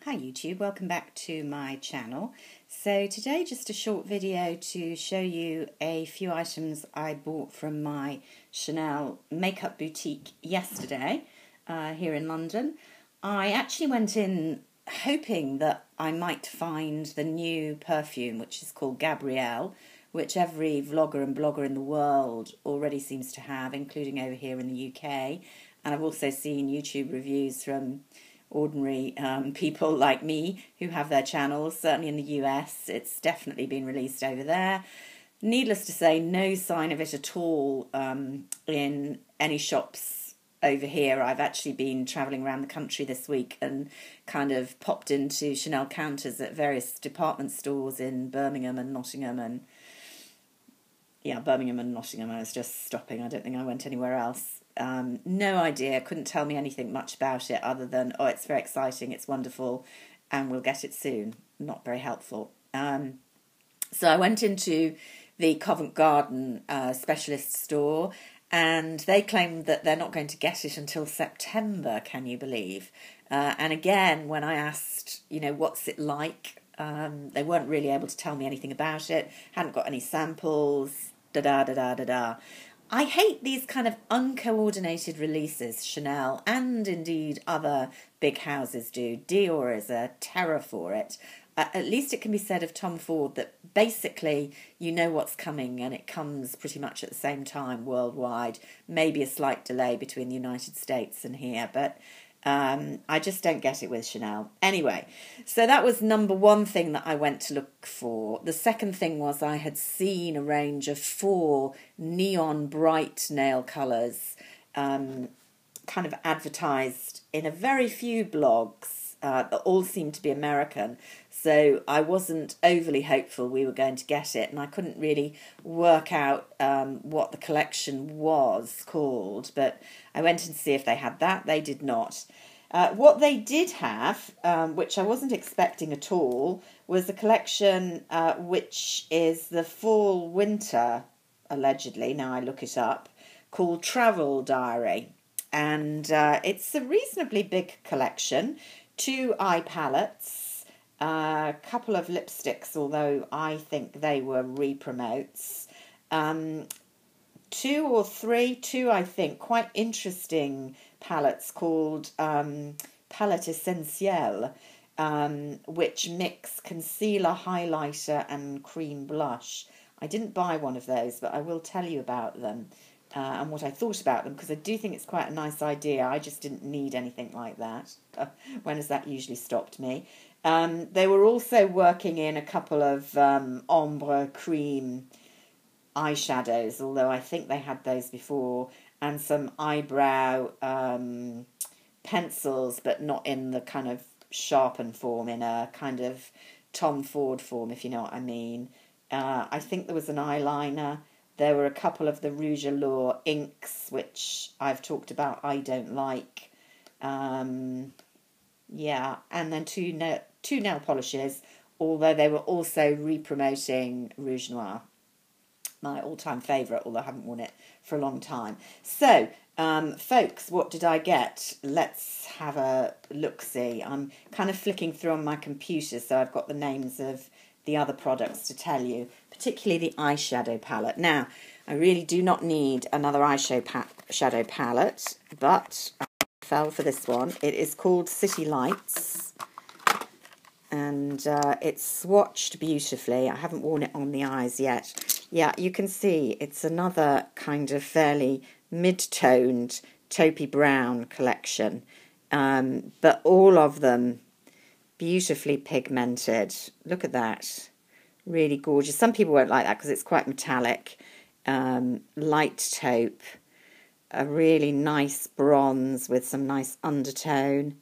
Hi YouTube, welcome back to my channel. So today just a short video to show you a few items I bought from my Chanel makeup boutique yesterday here in London. I actually went in hoping that I might find the new perfume, which is called Gabrielle, which every vlogger and blogger in the world already seems to have, including over here in the UK. And I've also seen YouTube reviews from ordinary people like me who have their channels. Certainly in the US, it's definitely been released over there. Needless to say, no sign of it at all in any shops over here. I've actually been travelling around the country this week and kind of popped into Chanel counters at various department stores in Birmingham and Nottingham and Birmingham and Nottingham. I was just stopping. I don't think I went anywhere else. No idea. Couldn't tell me anything much about it other than, oh, it's very exciting, it's wonderful, and we'll get it soon. Not very helpful. So I went into the Covent Garden specialist store, and they claimed that they're not going to get it until September, can you believe? And again, when I asked, what's it like, they weren't really able to tell me anything about it, hadn't got any samples, da-da-da-da-da-da. I hate these kind of uncoordinated releases Chanel and indeed other big houses do. Dior is a terror for it. At least it can be said of Tom Ford that basically you know what's coming and it comes pretty much at the same time worldwide. Maybe a slight delay between the United States and here, but I just don't get it with Chanel. Anyway, so that was number one thing that I went to look for. The second thing was I had seen a range of 4 neon bright nail colours kind of advertised in a very few blogs that all seemed to be American. So I wasn't overly hopeful we were going to get it, and I couldn't really work out what the collection was called, but I went in to see if they had that. They did not. What they did have, which I wasn't expecting at all, was a collection which is the fall-winter, allegedly, now I look it up, called Travel Diary. And it's a reasonably big collection, 2 eye palettes, a couple of lipsticks, although I think they were re-promotes, 2 or 3, I think, quite interesting palettes called Palette Essentielle, which mix concealer, highlighter and cream blush. I didn't buy one of those, but I will tell you about them and what I thought about them, because I do think it's quite a nice idea. I just didn't need anything like that. When has that usually stopped me? They were also working in a couple of ombre cream eyeshadows, although I think they had those before, and some eyebrow pencils, but not in the kind of sharpen form, in a kind of Tom Ford form, if you know what I mean. I think there was an eyeliner. There were a couple of the Rouge Allure inks, which I've talked about I don't like. Yeah, and then two nail polishes, although they were also re-promoting Rouge Noir, my all-time favourite, although I haven't worn it for a long time. So, folks, what did I get? Let's have a look-see. I'm kind of flicking through on my computer, so I've got the names of the other products to tell you, particularly the eyeshadow palette. Now, I really do not need another eyeshadow palette, but I fell for this one. It is called City Lights, and it's swatched beautifully. I haven't worn it on the eyes yet. Yeah, you can see it's another kind of fairly mid-toned taupey brown collection, but all of them beautifully pigmented. Look at that. Really gorgeous. Some people won't like that because it's quite metallic. Light taupe, a really nice bronze with some nice undertone,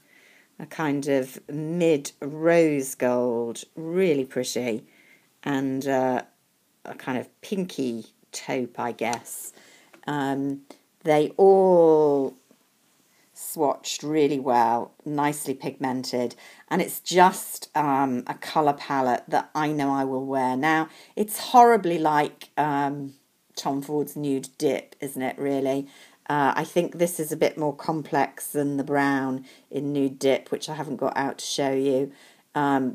a kind of mid-rose gold, really pretty, and a kind of pinky taupe, I guess. They all swatched really well, nicely pigmented, and it's just a colour palette that I know I will wear. Now, it's horribly like Tom Ford's Nude Dip, isn't it, really? I think this is a bit more complex than the brown in Nude Dip, which I haven't got out to show you.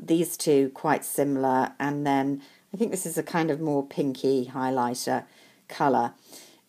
These two quite similar, and then I think this is a kind of more pinky highlighter colour.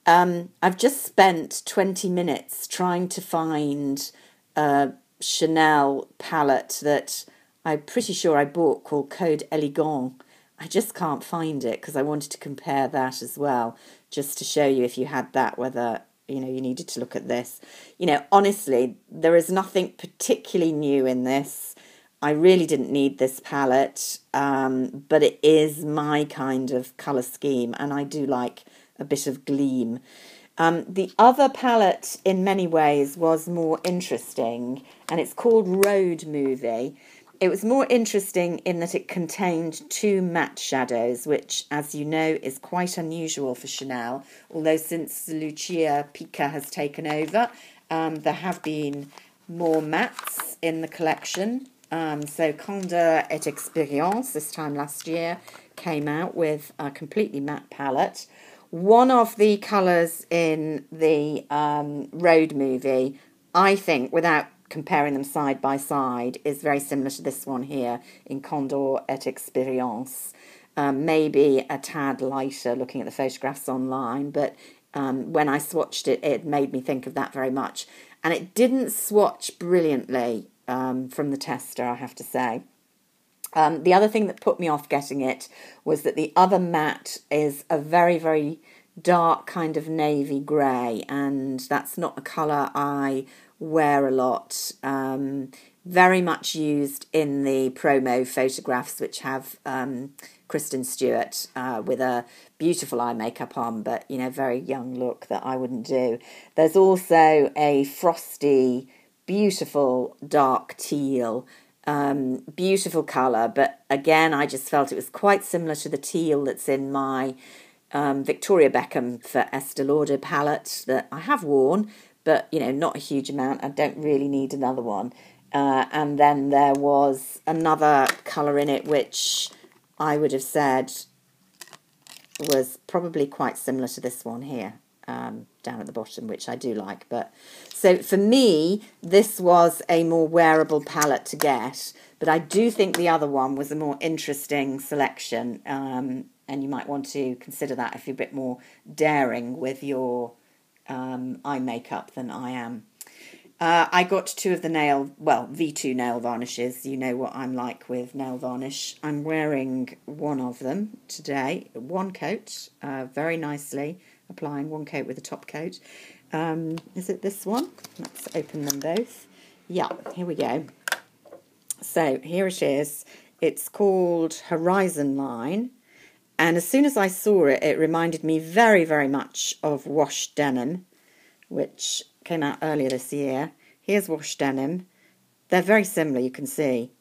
I've just spent 20 minutes trying to find a Chanel palette that I'm pretty sure I bought called Code Elegant. I just can't find it because I wanted to compare that as well, just to show you if you had that, whether, you know, you needed to look at this. You know, honestly, there is nothing particularly new in this. I really didn't need this palette, but it is my kind of colour scheme, and I do like a bit of gleam. The other palette, in many ways, was more interesting, and it's called Road Movie. It was more interesting in that it contained two matte shadows, which, as you know, is quite unusual for Chanel, although since Lucia Pica has taken over, there have been more mattes in the collection. So Candeur et Expérience, this time last year, came out with a completely matte palette. One of the colours in the Road Movie, I think, without comparing them side by side, is very similar to this one here in Candeur et Expérience. Maybe a tad lighter looking at the photographs online, but when I swatched it, it made me think of that very much. And it didn't swatch brilliantly from the tester, I have to say. The other thing that put me off getting it was that the other matte is a very, very dark kind of navy grey, and that's not a colour I wear a lot. Very much used in the promo photographs, which have Kristen Stewart with a beautiful eye makeup on, but, you know, very young look that I wouldn't do. There's also a frosty, beautiful dark teal. Beautiful colour, but again, I just felt it was quite similar to the teal that's in my Victoria Beckham for Estee Lauder palette that I have worn, but, you know, not a huge amount. I don't really need another one. And then there was another colour in it which I would have said was probably quite similar to this one here. Down at the bottom, which I do like. But so for me, this was a more wearable palette to get, but I do think the other one was a more interesting selection, and you might want to consider that if you're a bit more daring with your eye makeup than I am. I got two of the V2 nail varnishes. You know what I'm like with nail varnish. I'm wearing one of them today, one coat, very nicely. Applying one coat with a top coat. Is it this one? Let's open them both. Yeah, here we go. So here it is. It's called Horizon Line. And as soon as I saw it, it reminded me very, very much of Wash Denim, which came out earlier this year. Here's Wash Denim. They're very similar, you can see.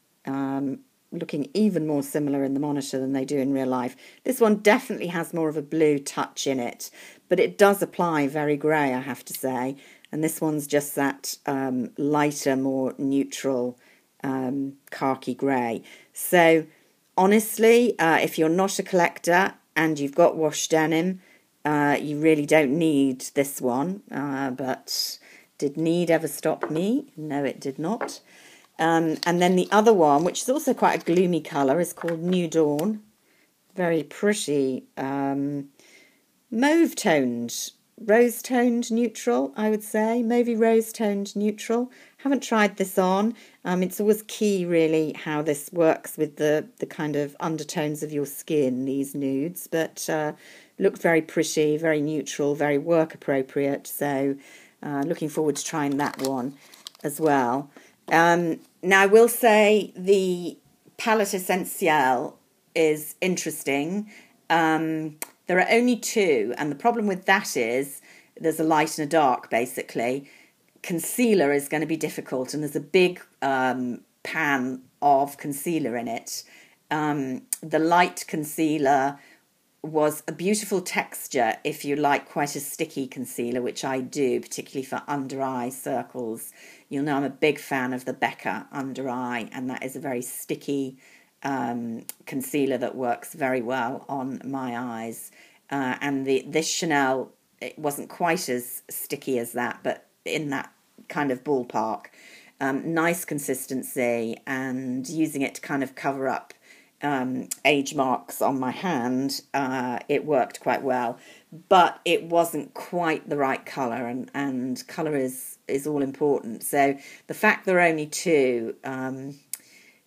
Looking even more similar in the monitor than they do in real life. This one definitely has more of a blue touch in it, but it does apply very grey, I have to say. And this one's just that lighter, more neutral khaki grey. So honestly, if you're not a collector and you've got Wash Denim, you really don't need this one. But did need ever stop me? No, it did not. And then the other one, which is also quite a gloomy colour, is called New Dawn. Very pretty, mauve-toned, rose-toned neutral, I would say. Mauvey rose-toned neutral. Haven't tried this on. It's always key, really, how this works with the kind of undertones of your skin, these nudes. But looked very pretty, very neutral, very work-appropriate. So looking forward to trying that one as well. Now, I will say the Palette Essentielle is interesting. There are only two, and the problem with that is there's a light and a dark, basically. Concealer is going to be difficult, and there's a big pan of concealer in it. The light concealer was a beautiful texture if you like quite a sticky concealer, which I do, particularly for under eye circles. You'll know I'm a big fan of the Becca under eye, and that is a very sticky concealer that works very well on my eyes. And this Chanel it wasn't quite as sticky as that, but in that kind of ballpark. Nice consistency, and using it to kind of cover up age marks on my hand, it worked quite well. But it wasn't quite the right colour, and colour is all important. So the fact there are only two, there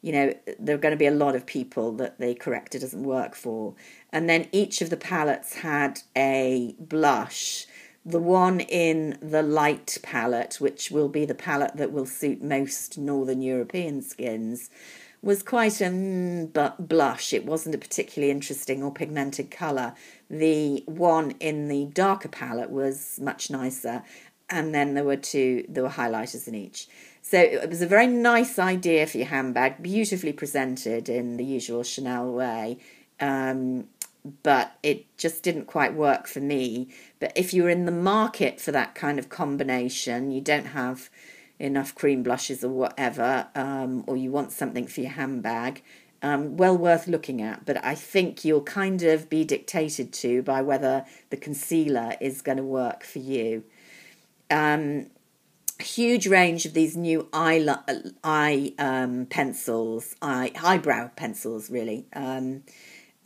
are going to be a lot of people that the corrector doesn't work for. And then each of the palettes had a blush. The one in the light palette, which will be the palette that will suit most Northern European skins, was quite a blush. It wasn't a particularly interesting or pigmented colour. The one in the darker palette was much nicer. And then there were highlighters in each. So it was a very nice idea for your handbag, beautifully presented in the usual Chanel way. But it just didn't quite work for me. But if you're in the market for that kind of combination, you don't have enough cream blushes or whatever, or you want something for your handbag, well worth looking at. But I think you'll kind of be dictated to by whether the concealer is going to work for you. Huge range of these new eyebrow pencils, really.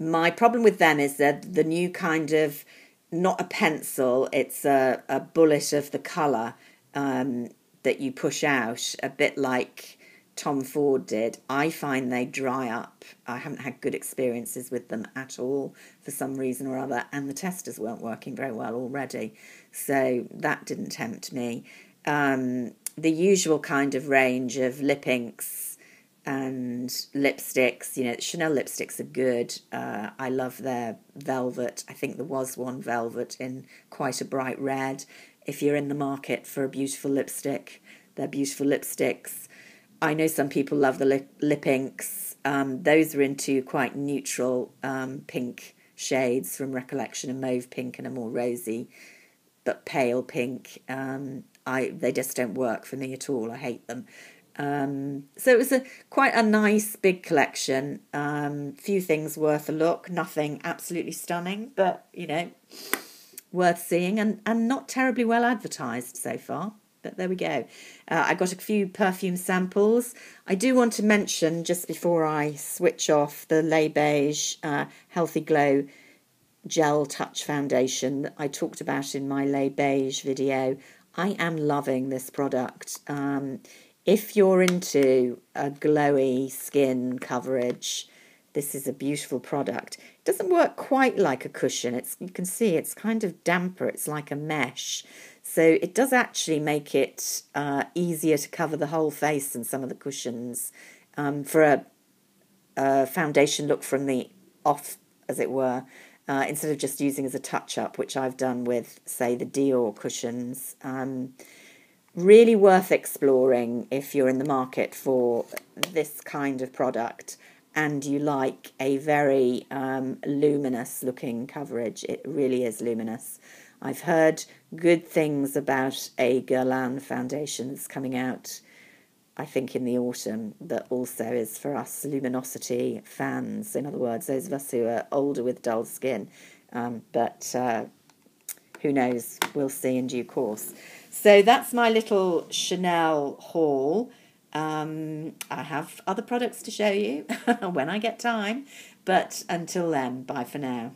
My problem with them is that the new kind of, not a pencil, it's a bullet of the colour that you push out, a bit like Tom Ford did. I find they dry up. I haven't had good experiences with them at all for some reason or other, and the testers weren't working very well already, so that didn't tempt me. The usual kind of range of lip inks and lipsticks, Chanel lipsticks are good. I love their velvet. I think there was one velvet in quite a bright red. If you're in the market for a beautiful lipstick, they're beautiful lipsticks. I know some people love the lip inks. Those are into quite neutral pink shades from Recollection, a mauve pink and a more rosy but pale pink. They just don't work for me at all. I hate them. So it was quite a nice big collection. Few things worth a look. Nothing absolutely stunning, but worth seeing, and not terribly well advertised so far. But there we go. I got a few perfume samples. I do want to mention, just before I switch off, the Les Beige Healthy Glow Gel Touch Foundation that I talked about in my Les Beige video. I am loving this product. If you're into a glowy skin coverage, this is a beautiful product. It doesn't work quite like a cushion. You can see it's kind of damper. It's like a mesh. So it does actually make it easier to cover the whole face than some of the cushions. For a foundation look from the off, as it were, instead of just using as a touch-up, which I've done with, say, the Dior cushions. Really worth exploring if you're in the market for this kind of product and you like a very luminous looking coverage. It really is luminous. I've heard good things about a Guerlain foundation that's coming out, I think, in the autumn, that also is for us luminosity fans. In other words, those of us who are older with dull skin. But who knows? We'll see in due course. So that's my little Chanel haul. I have other products to show you when I get time. But until then, bye for now.